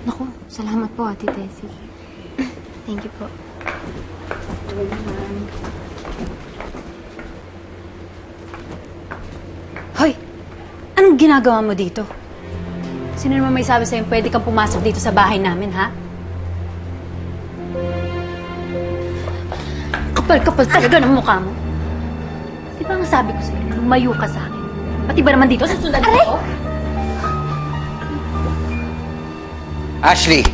Naku, salamat po, Ate Tessie. Thank you po. Hoy! Anong ginagawa mo dito? Sino naman may sabi sa'yo pwede kang pumasok dito sa bahay namin, ha? Kapal-kapal talaga ng mukha mo. Di ba nga sabi ko sa'yo, lumayo ka sa akin. Pati ba naman dito, susundan mo ako? Ashley!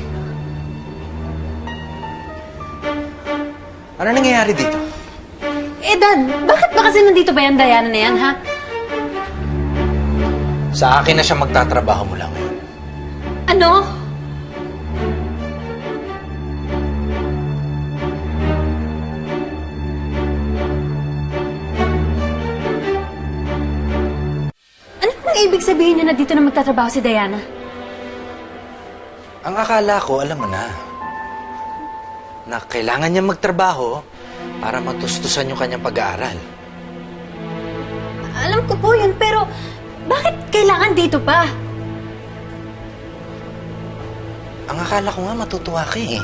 Ano nangyayari dito? Eh, Dad, bakit ba kasi nandito ba yan, Diana na yan, ha? Sa akin na siya magtatrabaho mula ngayon. Ano? Ano pong ibig sabihin niya na dito na magtatrabaho si Diana? Ang akala ko, alam mo na kailangan niya magtrabaho para matustusan yung kanyang pag-aaral. Alam ko po yun, pero bakit kailangan dito pa? Ang akala ko nga matutuwa ka eh.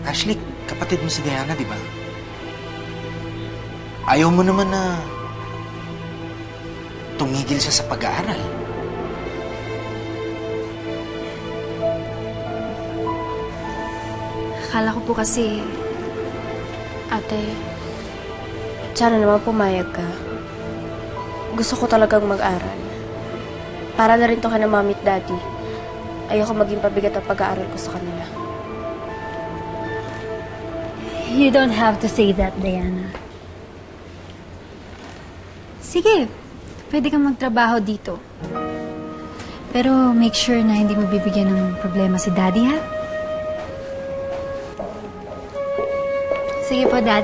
Ashley, kapatid mo si Diana, di ba? Ayaw mo naman na tumigil siya sa pag-aaral. Akala ko po kasi, Ate, sana naman pumayag ka. Gusto ko talagang mag-aral. Para na rin to ka na Mommy at Daddy. Ayoko maging pabigat ang pag-aaral ko sa kanila. You don't have to say that, Diana. Sige, pwede kang magtrabaho dito. Pero make sure na hindi mo bibigyan ng problema si Daddy, ha? Sige po, Dad.